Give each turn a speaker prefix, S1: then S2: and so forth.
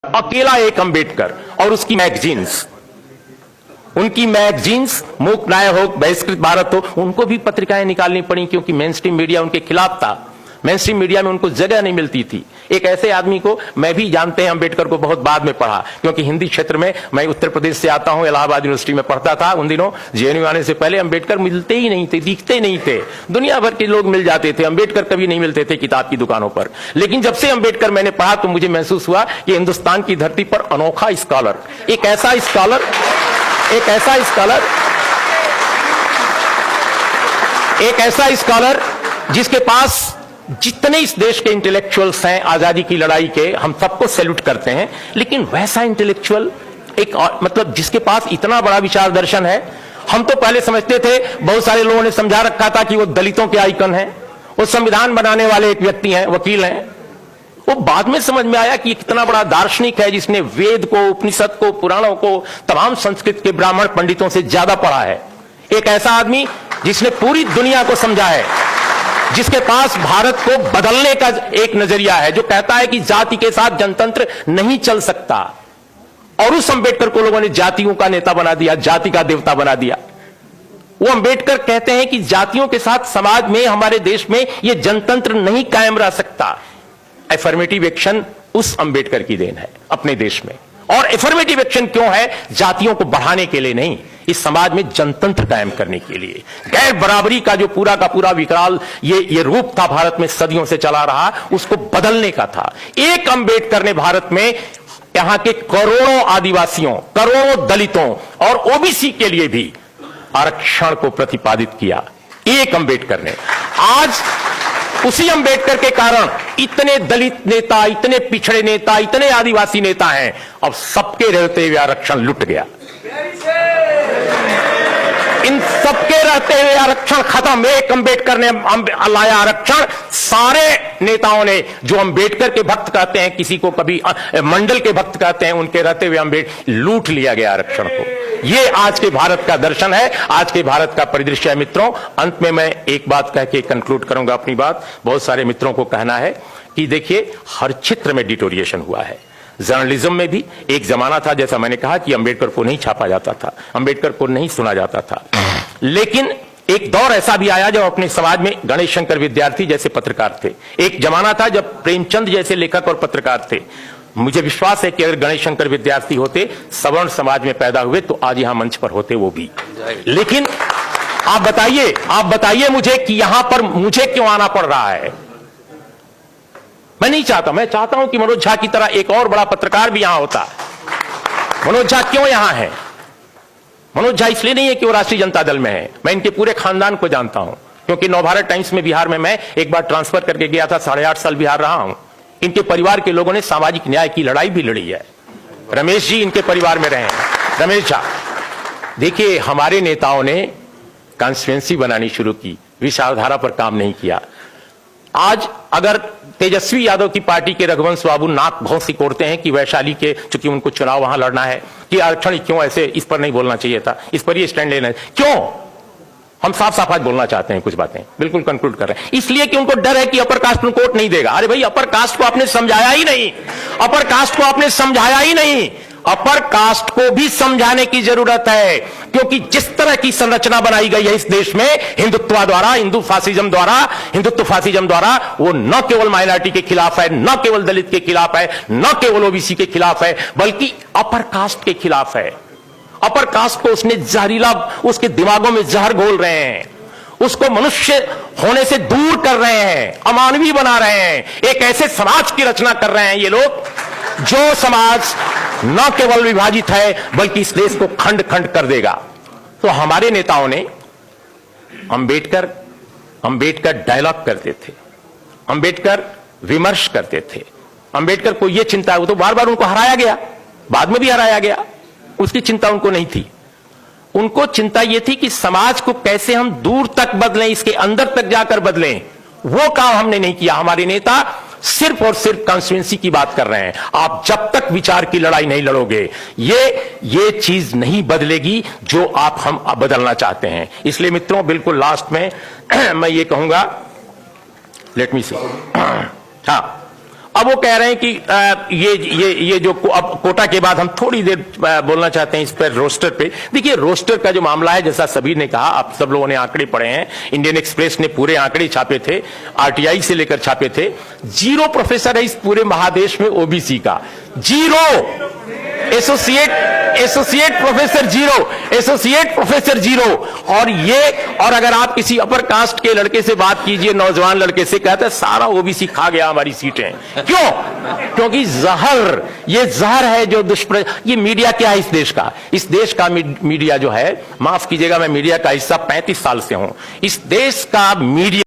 S1: अकेला एक अंबेडकर और उसकी मैगजीन्स, उनकी मैगजीन्स मूक न्याय हो, बहिष्कृत भारत हो, उनको भी पत्रिकाएं निकालनी पड़ी क्योंकि मेन स्ट्रीम मीडिया उनके खिलाफ था। मेन स्ट्रीम मीडिया में उनको जगह नहीं मिलती थी। एक ऐसे आदमी को मैं भी जानते हैं, अंबेडकर को बहुत बाद में पढ़ा क्योंकि हिंदी क्षेत्र में मैं उत्तर प्रदेश से आता हूं, इलाहाबाद यूनिवर्सिटी में पढ़ता था। उन दिनों जेएनयू आने से पहले अंबेडकर मिलते ही नहीं थे, दिखते नहीं थे। दुनिया भर के लोग मिल जाते थे, अंबेडकर कभी नहीं मिलते थे किताब की दुकानों पर। लेकिन जब से अंबेडकर मैंने पढ़ा तो मुझे महसूस हुआ कि हिंदुस्तान की धरती पर अनोखा स्कॉलर, एक ऐसा स्कॉलर जिसके पास जितने इस देश के इंटेलेक्चुअल्स हैं आजादी की लड़ाई के, हम सबको सैल्यूट करते हैं, लेकिन वैसा इंटेलेक्चुअल एक मतलब जिसके पास इतना बड़ा विचार दर्शन है। हम तो पहले समझते थे, बहुत सारे लोगों ने समझा रखा था कि वो दलितों के आइकन हैं, वो संविधान बनाने वाले एक व्यक्ति हैं, वकील हैं। वो बाद में समझ में आया कि कितना बड़ा दार्शनिक है जिसने वेद को, उपनिषद को, पुराणों को, तमाम संस्कृत के ब्राह्मण पंडितों से ज्यादा पढ़ा है। एक ऐसा आदमी जिसने पूरी दुनिया को समझा है, जिसके पास भारत को बदलने का एक नजरिया है, जो कहता है कि जाति के साथ जनतंत्र नहीं चल सकता। और उस अंबेडकर को लोगों ने जातियों का नेता बना दिया, जाति का देवता बना दिया। वो अंबेडकर कहते हैं कि जातियों के साथ समाज में, हमारे देश में यह जनतंत्र नहीं कायम रह सकता। एफर्मेटिव एक्शन उस अंबेडकर की देन है अपने देश में। और एफर्मेटिव एक्शन क्यों है? जातियों को बढ़ाने के लिए नहीं, इस समाज में जनतंत्र कायम करने के लिए। गैर बराबरी का जो पूरा का पूरा विकराल ये रूप था भारत में सदियों से चला रहा, उसको बदलने का था। एक अंबेडकर ने भारत में यहां के करोड़ों आदिवासियों, करोड़ों दलितों और ओबीसी के लिए भी आरक्षण को प्रतिपादित किया। एक अंबेडकर ने। आज उसी अंबेडकर के कारण इतने दलित नेता, इतने पिछड़े नेता, इतने आदिवासी नेता हैं। अब सबके रहते हुए आरक्षण लुट गया। इन सबके रहते हुए आरक्षण खत्म। एक अंबेडकर ने लाया आरक्षण। सारे नेताओं ने, जो अंबेडकर के भक्त कहते हैं, किसी को कभी मंडल के भक्त कहते हैं, उनके रहते हुए अंबेडकर लूट लिया गया आरक्षण को। ये आज के भारत का दर्शन है, आज के भारत का परिदृश्य है। मित्रों, अंत में मैं एक बात कह के कंक्लूड करूंगा अपनी बात। बहुत सारे मित्रों को कहना है कि देखिए, हर क्षेत्र में डिटोरिएशन हुआ है। जर्नलिज्म में भी एक जमाना था, जैसा मैंने कहा, कि अंबेडकर को नहीं छापा जाता था, अंबेडकर को नहीं सुना जाता था। लेकिन एक दौर ऐसा भी आया जब अपने समाज में गणेश शंकर विद्यार्थी जैसे पत्रकार थे। एक जमाना था जब प्रेमचंद जैसे लेखक और पत्रकार थे। मुझे विश्वास है कि अगर गणेश शंकर विद्यार्थी होते, सवर्ण समाज में पैदा हुए, तो आज यहां मंच पर होते वो भी। लेकिन आप बताइए मुझे कि यहां पर मुझे क्यों आना पड़ रहा है? मैं नहीं चाहता। मैं चाहता हूं कि मनोज झा की तरह एक और बड़ा पत्रकार भी यहां होता। मनोज झा क्यों यहां है? मनोज झा इसलिए नहीं है कि वो राष्ट्रीय जनता दल में है। मैं इनके पूरे खानदान को जानता हूं, क्योंकि नवभारत टाइम्स में बिहार में मैं एक बार ट्रांसफर करके गया था। 8.5 साल बिहार रहा हूं। इनके परिवार के लोगों ने सामाजिक न्याय की लड़ाई भी लड़ी है। रमेश जी इनके परिवार में रहे हैं। रमेश झा, देखिए, हमारे नेताओं ने कॉन्स्टिट्यूएंसी बनानी शुरू की, विचारधारा पर काम नहीं किया। आज अगर तेजस्वी यादव की पार्टी के रघुवंश बाबू नाक बहुत सिकोड़ते हैं कि वैशाली के, चूंकि उनको चुनाव वहां लड़ना है, कि आरक्षण क्यों ऐसे, इस पर नहीं बोलना चाहिए था, इस पर ये स्टैंड लेना है, क्यों? हम साफ साफ आज बोलना चाहते हैं कुछ बातें, बिल्कुल कंक्लूड कर रहे हैं। इसलिए कि उनको डर है कि अपर कास्ट को कोर्ट नहीं देगा। अरे भाई, अपर कास्ट को आपने समझाया ही नहीं, अपर कास्ट को आपने समझाया ही नहीं। अपर कास्ट को भी समझाने की जरूरत है, क्योंकि जिस तरह की संरचना बनाई गई है इस देश में हिंदुत्व द्वारा, हिंदुत्व फासिज्म द्वारा, वो न केवल माइनॉरिटी के खिलाफ है, न केवल दलित के खिलाफ है, न केवल ओबीसी के खिलाफ है, बल्कि अपर कास्ट के खिलाफ है। अपर कास्ट को उसने जहरीला, उसके दिमागों में जहर घोल रहे हैं, उसको मनुष्य होने से दूर कर रहे हैं, अमानवीय बना रहे हैं। एक ऐसे समाज की रचना कर रहे हैं ये लोग, जो समाज न केवल विभाजित है, बल्कि इस देश को खंड खंड कर देगा। तो हमारे नेताओं ने अंबेडकर डायलॉग करते थे, अंबेडकर विमर्श करते थे। अंबेडकर को यह चिंता, वो तो बार बार उनको हराया गया, बाद में भी हराया गया, उसकी चिंता उनको नहीं थी। उनको चिंता यह थी कि समाज को कैसे हम दूर तक बदलें, इसके अंदर तक जाकर बदलें। वो काम हमने नहीं किया। हमारे नेता सिर्फ और सिर्फ कॉन्स्टिट्यूएंसी की बात कर रहे हैं। आप जब तक विचार की लड़ाई नहीं लड़ोगे, ये चीज नहीं बदलेगी जो हम बदलना चाहते हैं। इसलिए मित्रों, बिल्कुल लास्ट में मैं ये कहूंगा, लेट मी सी, हाँ, अब वो कह रहे हैं कि ये जो अब कोटा के बाद हम थोड़ी देर बोलना चाहते हैं इस पर रोस्टर पे। देखिए रोस्टर का जो मामला है, जैसा सभी ने कहा, आप सब लोगों ने आंकड़े पढ़े हैं, इंडियन एक्सप्रेस ने पूरे आंकड़े छापे थे, आरटीआई से लेकर छापे थे। 0 प्रोफेसर है इस पूरे महादेश में ओबीसी का, 0 एसोसिएट प्रोफेसर 0, एसोसिएट प्रोफेसर 0। और अगर आप किसी अपर कास्ट के लड़के से बात कीजिए, नौजवान लड़के से, कहते हैं सारा ओबीसी खा गया हमारी सीटें। क्यों? क्योंकि जहर, ये जहर है जो ये मीडिया क्या है इस देश का? इस देश का मीडिया जो है, माफ कीजिएगा मैं मीडिया का हिस्सा 35 साल से हूं, इस देश का मीडिया